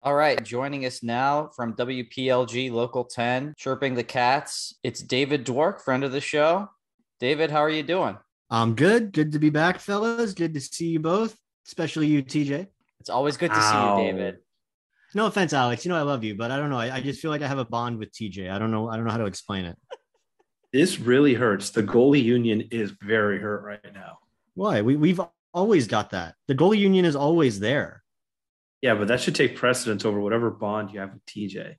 All right, joining us now from WPLG Local 10, Chirping the Cats. It's David Dwork, friend of the show. David, how are you doing? I'm good. Good to be back, fellas. Good to see you both, especially you, TJ. It's always good to see you, Ow. David. No offense, Alex. You know I love you, but I don't know. I just feel like I have a bond with TJ. I don't know. I don't know how to explain it. This really hurts. The goalie union is very hurt right now. Why? We've always got that. The goalie union is always there. Yeah, but that should take precedence over whatever bond you have with TJ.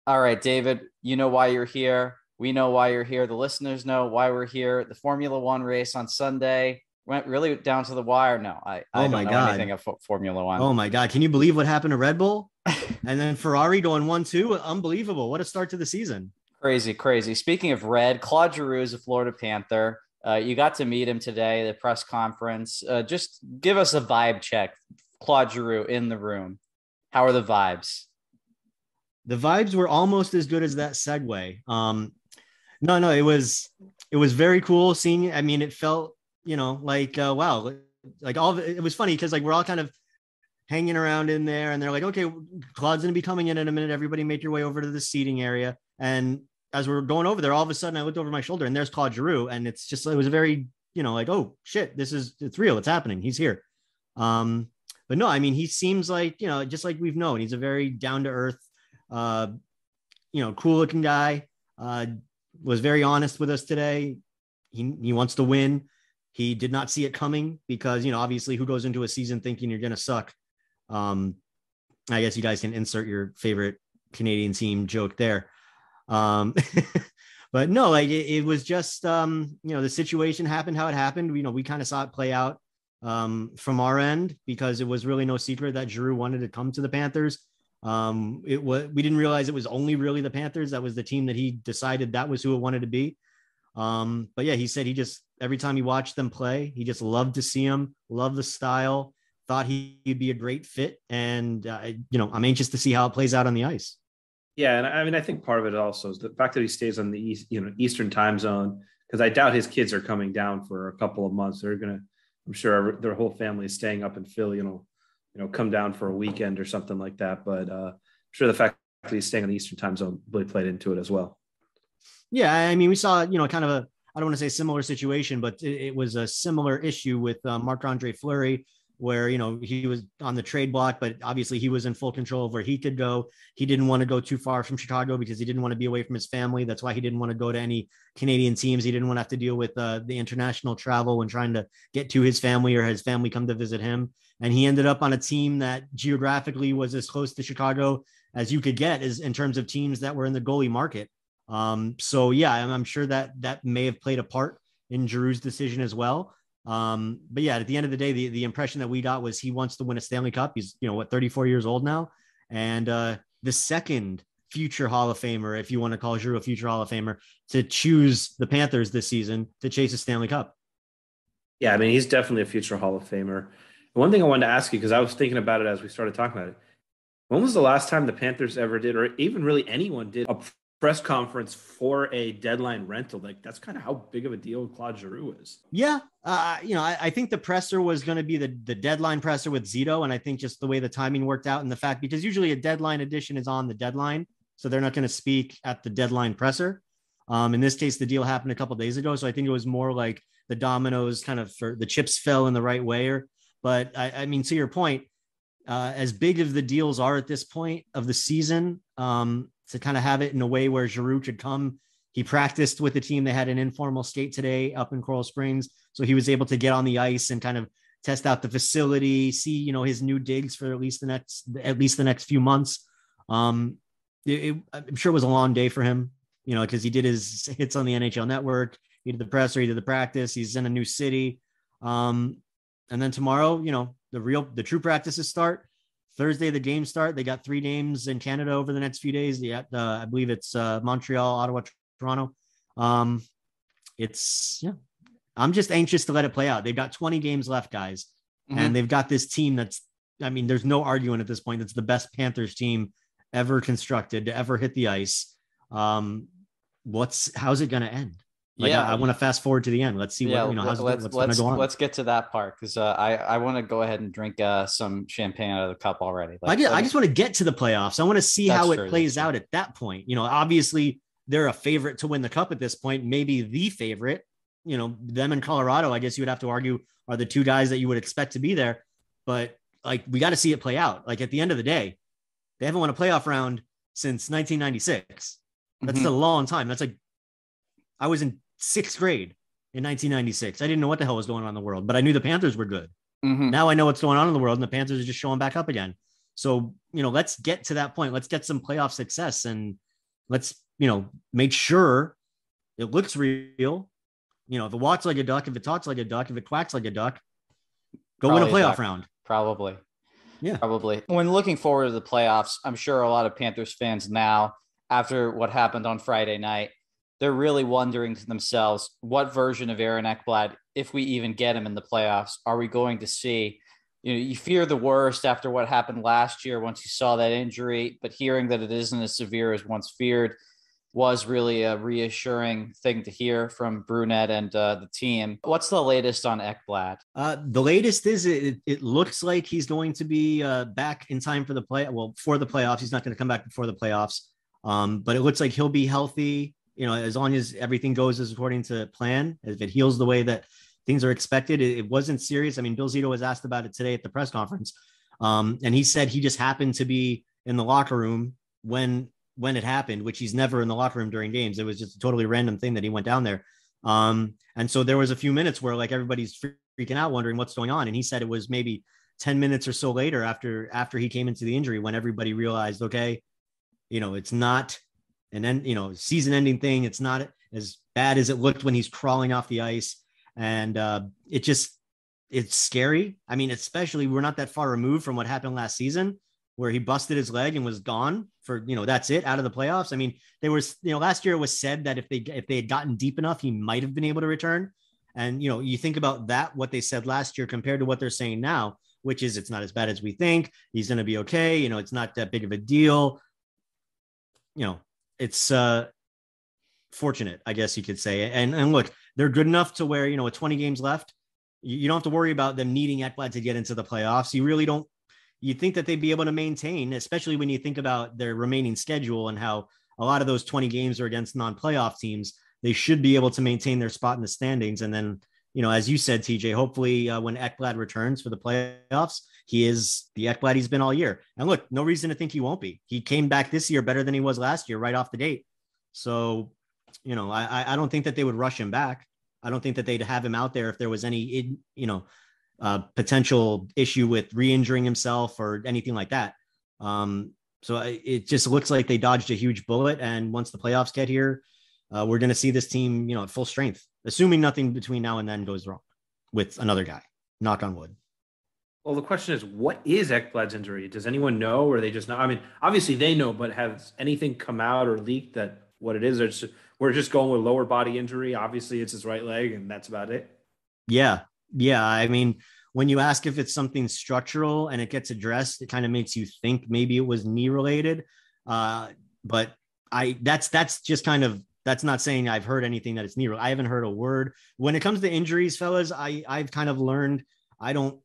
All right, David, you know why you're here. We know why you're here. The listeners know why we're here. The Formula One race on Sunday went really down to the wire. No, I Oh don't my know anything god. of Formula One. Oh my god. Can you believe what happened to Red Bull? And then Ferrari going 1-2. Unbelievable. What a start to the season. Crazy, crazy. Speaking of red, Claude Giroux is a Florida Panther. You got to meet him today, the press conference. Just give us a vibe check. Claude Giroux in the room. How are the vibes? The vibes were almost as good as that segue. No, it was very cool seeing. I mean, it felt like wow, like all of it was funny because like we're all kind of hanging around in there, and they're like, okay, Claude's gonna be coming in a minute. Everybody, make your way over to the seating area. And as we're going over there, all of a sudden, I looked over my shoulder, and there's Claude Giroux, and it was a very like, oh shit, it's real, it's happening, he's here. Um, but no, I mean, he seems like just like we've known, he's a very down to earth, uh, cool looking guy. Was very honest with us today. He wants to win. He did not see it coming because obviously, who goes into a season thinking you're going to suck? Um, I guess you guys can insert your favorite Canadian team joke there. Um, but no, like it was just the situation happened how it happened. We kind of saw it play out from our end because it was really no secret that Giroux wanted to come to the Panthers. We didn't realize it was only really the Panthers. That was the team that he decided that was who it wanted to be. But yeah, he said he just every time he watched them play, he just loved to see them, loved the style, thought he'd be a great fit, and I'm anxious to see how it plays out on the ice. Yeah, and I mean, I think part of it also is the fact that he stays on the Eastern time zone, because I doubt his kids are coming down for a couple of months. I'm sure their whole family is staying up in Philly. Come down for a weekend or something like that. But I'm sure the fact that he's staying on the Eastern time zone really played into it as well. Yeah, I mean, we saw kind of I don't want to say similar situation, but it was a similar issue with Marc-Andre Fleury, where he was on the trade block, but obviously he was in full control of where he could go. He didn't want to go too far from Chicago because he didn't want to be away from his family. That's why he didn't want to go to any Canadian teams. He didn't want to have to deal with the international travel when trying to get to his family or his family come to visit him. And he ended up on a team that geographically was as close to Chicago as you could get is in terms of teams that were in the goalie market. So yeah, I'm sure that may have played a part in Giroux's decision as well. But yeah, at the end of the day, the impression that we got was he wants to win a Stanley Cup. He's 34 years old now, and the second future Hall of Famer, if you want to call Giroux a future Hall of Famer, to choose the Panthers this season to chase a Stanley Cup. Yeah, I mean, he's definitely a future Hall of Famer. One thing I wanted to ask you, because I was thinking about it as we started talking about it, when was the last time the Panthers ever did, or even really anyone did, a press conference for a deadline rental? Like, that's kind of how big of a deal Claude Giroux is. Yeah. I think the presser was going to be the deadline presser with Zito. And I think just the way the timing worked out and the fact, because usually a deadline edition is on the deadline. So they're not going to speak at the deadline presser. In this case, the deal happened a couple of days ago. So I think it was more like the dominoes kind of for the chips fell in the right way. But I mean, to your point, as big as the deals are at this point of the season, to kind of have it in a way where Giroux could come. He practiced with the team. They had an informal skate today up in Coral Springs. So he was able to get on the ice and kind of test out the facility, see, his new digs for at least the next few months. I'm sure it was a long day for him, because he did his hits on the NHL Network. He did the presser, he did the practice. He's in a new city. And then tomorrow, the true practices start. Thursday, the games start. They got 3 games in Canada over the next few days. I believe it's Montreal, Ottawa, Toronto. I'm just anxious to let it play out. They've got 20 games left, guys. Mm-hmm. And they've got this team there's no arguing at this point. That's the best Panthers team ever constructed to ever hit the ice. How's it going to end? Like Yeah. I want to fast forward to the end. Let's see what, what's going to go on. Let's get to that part because I want to go ahead and drink some champagne out of the cup already. I just want to get to the playoffs. I want to see how it plays out at that point. Obviously they're a favorite to win the cup at this point, maybe the favorite. Them in Colorado, I guess you would have to argue, are the two guys that you would expect to be there. But like, we got to see it play out. Like at the end of the day, they haven't won a playoff round since 1996. That's a long time. That's like, I was in 6th grade in 1996. I didn't know what the hell was going on in the world, but I knew the Panthers were good. Now I know what's going on in the world, and the Panthers are just showing back up again. So, let's get to that point. Let's get some playoff success, and let's, make sure it looks real. If it walks like a duck, if it talks like a duck, if it quacks like a duck, go win a playoff round. Probably. Yeah. Probably. When looking forward to the playoffs, I'm sure a lot of Panthers fans now, after what happened on Friday night, they're really wondering to themselves, what version of Aaron Ekblad, if we even get him in the playoffs, are we going to see? You fear the worst after what happened last year once you saw that injury, but hearing that it isn't as severe as once feared was really a reassuring thing to hear from Brunette and the team. What's the latest on Ekblad? The latest is it looks like he's going to be back in time for the playoffs. He's not going to come back before the playoffs, but it looks like he'll be healthy. As long as everything goes as according to plan, if it heals the way that things are expected. It wasn't serious. I mean, Bill Zito was asked about it today at the press conference, and he said he just happened to be in the locker room when it happened, which he's never in the locker room during games. It was just a totally random thing that he went down there. And so there was a few minutes where like everybody's freaking out, wondering what's going on. And he said it was maybe 10 minutes or so later after he came into the injury when everybody realized, okay, it's not an end, season ending thing. It's not as bad as it looked when he's crawling off the ice. And it's scary. I mean, especially we're not that far removed from what happened last season, where he busted his leg and was gone for, that's it, out of the playoffs. I mean, there was, last year it was said that if they had gotten deep enough, he might have been able to return. And, you think about that, what they said last year compared to what they're saying now, which is it's not as bad as we think. He's going to be okay. It's not that big of a deal. It's fortunate, I guess you could say. And look, they're good enough to where, with 20 games left, you don't have to worry about them needing Ekblad to get into the playoffs. You really don't. You think that they'd be able to maintain, especially when you think about their remaining schedule and how a lot of those 20 games are against non-playoff teams. They should be able to maintain their spot in the standings. And then, as you said, TJ, hopefully when Ekblad returns for the playoffs, he is the Ekblad he's been all year. And look, no reason to think he won't be. He came back this year better than he was last year, right off the date. So, I don't think that they would rush him back. I don't think that they'd have him out there if there was any, potential issue with re-injuring himself or anything like that. So it just looks like they dodged a huge bullet. And once the playoffs get here, we're going to see this team, at full strength, assuming nothing between now and then goes wrong with another guy. Knock on wood. Well, the question is, what is Ekblad's injury? Does anyone know, or they just know? I mean, obviously they know, but has anything come out or leaked that what it is? We're just going with lower body injury. Obviously it's his right leg and that's about it. Yeah. I mean, when you ask if it's something structural and it gets addressed, it kind of makes you think maybe it was knee related. But that's just kind of, that's not saying I've heard anything that it's knee related. I haven't heard a word. When it comes to injuries, fellas, I've kind of learned I don't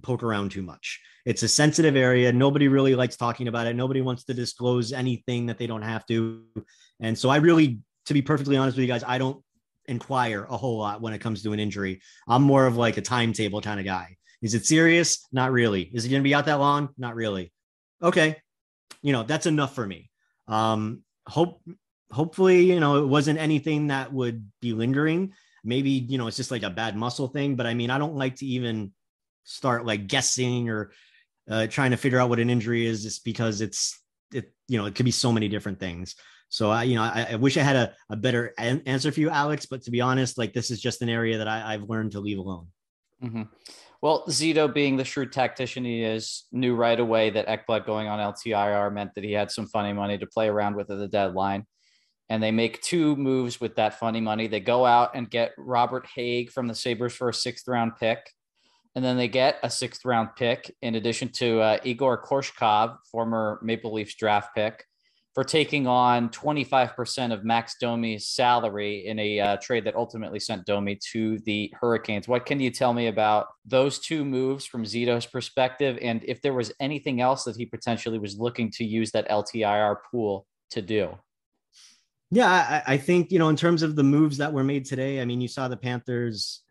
poke around too much. It's a sensitive area. Nobody really likes talking about it. Nobody wants to disclose anything that they don't have to. And so I really, to be perfectly honest with you guys, I don't inquire a whole lot when it comes to an injury. I'm more of like a timetable kind of guy. Is it serious? Not really. Is it going to be out that long? Not really. Okay. That's enough for me. Hopefully, it wasn't anything that would be lingering. Maybe, it's just like a bad muscle thing, but I mean, I don't like to even start like guessing or trying to figure out what an injury is, just because it could be so many different things. So I wish I had a better answer for you, Alex, but to be honest, like this is just an area that I've learned to leave alone. Mm-hmm. Well, Zito, being the shrewd tactician he is, knew right away that Ekblad going on LTIR meant that he had some funny money to play around with at the deadline. And they make two moves with that funny money. They go out and get Robert Haig from the Sabres for a 6th round pick. And then they get a 6th round pick in addition to Igor Korshkov, former Maple Leafs draft pick, for taking on 25% of Max Domi's salary in a trade that ultimately sent Domi to the Hurricanes. What can you tell me about those two moves from Zito's perspective? And if there was anything else that he potentially was looking to use that LTIR pool to do? Yeah, I think, in terms of the moves that were made today, I mean, you saw the Panthers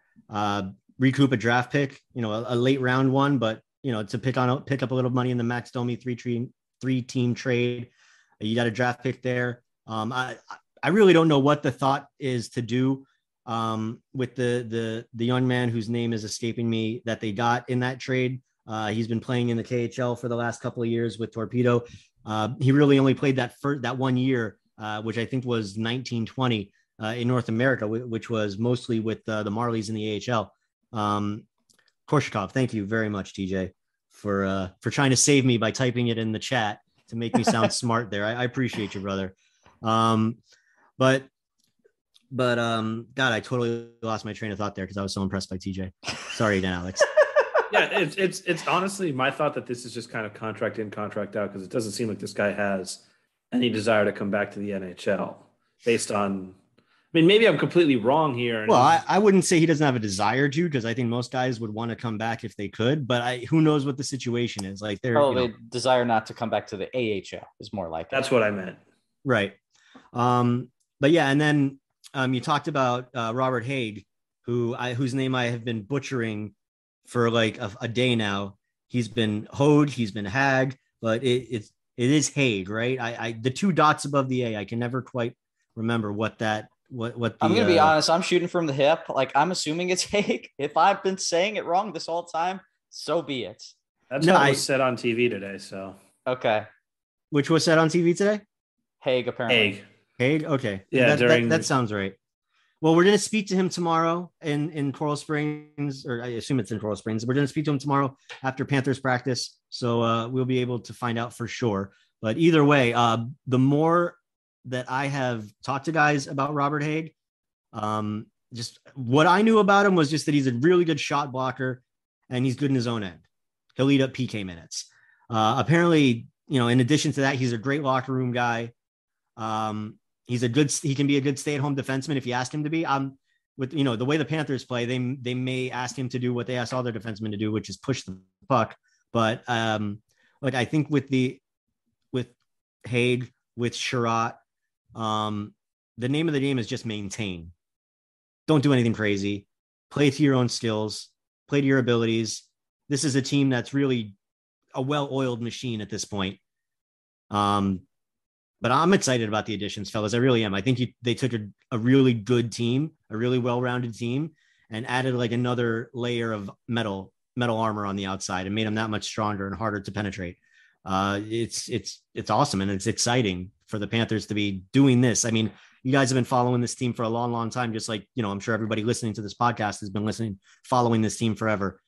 recoup a draft pick, a late round one, but, to pick up a little money in the Max Domi three-team trade. You got a draft pick there. I really don't know what the thought is to do with the young man whose name is escaping me that they got in that trade. He's been playing in the KHL for the last couple of years with Torpedo. He really only played that 1 year, which I think was 1920 in North America, which was mostly with the Marlies in the AHL. Korshakov, thank you very much, TJ, for trying to save me by typing it in the chat to make me sound smart there. I appreciate you, brother. But God, I totally lost my train of thought there because I was so impressed by TJ. Sorry again, Alex. Yeah, it's honestly my thought that this is just kind of contract in, contract out, because it doesn't seem like this guy has any desire to come back to the NHL based on. I mean, maybe I'm completely wrong here. Well, I wouldn't say he doesn't have a desire to, because I think most guys would want to come back if they could, but who knows what the situation is. Like, they're probably desire not to come back to the AHL is more like that's what I meant. Right. But yeah, and then you talked about Robert Haig, whose name I have been butchering for like a day now. He's been Hode, he's been Hag, but it is Haig, right? The two dots above the A, I can never quite remember what the, I'm gonna be honest, I'm shooting from the hip. Like, I'm assuming it's Haig. If I've been saying it wrong this whole time, so be it. That's what was said on TV today. So okay, which was said on TV today? Haig, apparently. Haig. Okay, yeah, that sounds right. Well, we're gonna speak to him tomorrow in Coral Springs, or I assume it's in Coral Springs. We're gonna speak to him tomorrow after Panthers practice, so we'll be able to find out for sure. But either way, the more that I have talked to guys about Robert Haig, just what I knew about him was just that he's a really good shot blocker and he's good in his own end. He'll eat up PK minutes. Apparently, in addition to that, he's a great locker room guy. He can be a good stay-at-home defenseman if you ask him to be. With the way the Panthers play, they may ask him to do what they ask all their defensemen to do, which is push the puck. But I think with Haig, with Sherratt, the name of the game is just maintain. Don't do anything crazy. Play to your own skills. Play to your abilities. This is a team that's really a well-oiled machine at this point. But I'm excited about the additions, fellas. I really am. I think they took a really good team, a really well-rounded team, and added like another layer of metal armor on the outside and made them that much stronger and harder to penetrate. It's awesome, and it's exciting for the Panthers to be doing this. I mean, you guys have been following this team for a long, long time, just like, I'm sure everybody listening to this podcast has been following this team forever.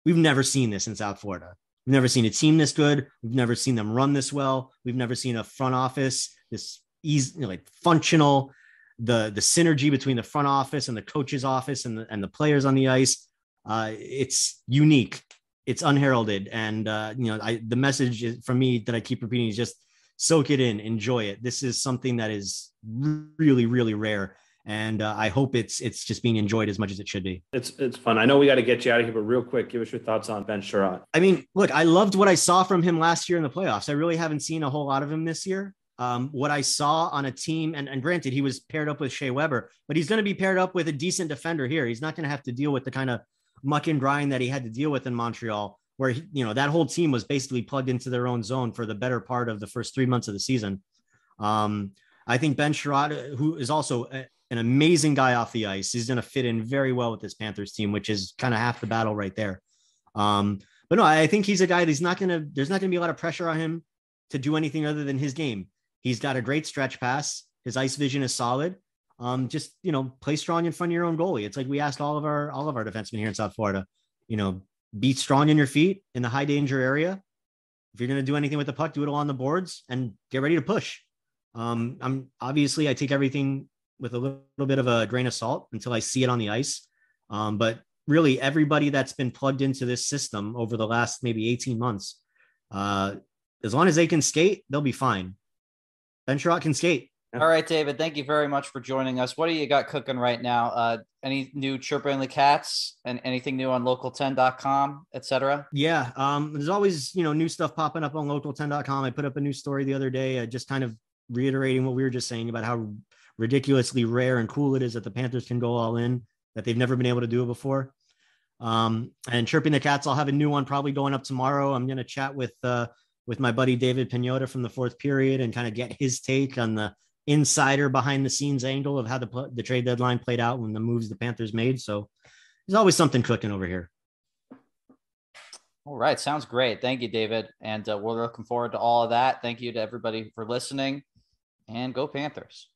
We've never seen this in South Florida. We've never seen a team this good. We've never seen them run this well. We've never seen a front office this easy, functional, the synergy between the front office and the coach's office and the players on the ice. It's unique. It's unheralded. And, the message from me that I keep repeating is just soak it in, enjoy it. This is something that is really, really rare. And I hope it's just being enjoyed as much as it should be. It's fun. I know we got to get you out of here, but real quick, give us your thoughts on Ben Sherratt. I mean, look, I loved what I saw from him last year in the playoffs. I really haven't seen a whole lot of him this year. What I saw on a team, and granted, he was paired up with Shea Weber, but he's going to be paired up with a decent defender here. He's not going to have to deal with the kind of muck and grind that he had to deal with in Montreal, where that whole team was basically plugged into their own zone for the better part of the first 3 months of the season. I think Ben Sherratt, who is also an amazing guy off the ice, he's going to fit in very well with this Panthers team, which is kind of half the battle right there. But no, I think he's a guy there's not going to be a lot of pressure on him to do anything other than his game. He's got a great stretch pass. His ice vision is solid. Just, play strong in front of your own goalie. It's like we ask all of our defensemen here in South Florida, be strong in your feet in the high danger area. If you're going to do anything with the puck, do it along the boards and get ready to push. I take everything with a little bit of a grain of salt until I see it on the ice. But really everybody that's been plugged into this system over the last maybe 18 months, as long as they can skate, they'll be fine. Ben Sherratt can skate. All right, David, thank you very much for joining us. What do you got cooking right now? Any new Chirping the Cats and anything new on local10.com, etc.? Yeah. There's always, new stuff popping up on local10.com. I put up a new story the other day, just kind of reiterating what we were just saying about how ridiculously rare and cool it is that the Panthers can go all in, that they've never been able to do it before. And Chirping the Cats, I'll have a new one probably going up tomorrow. I'm going to chat with my buddy David Pinota from the fourth period and kind of get his take on the insider behind the scenes angle of how the trade deadline played out when the moves the Panthers made. So there's always something cooking over here. All right. Sounds great. Thank you, David. And we're looking forward to all of that. Thank you to everybody for listening, and go Panthers.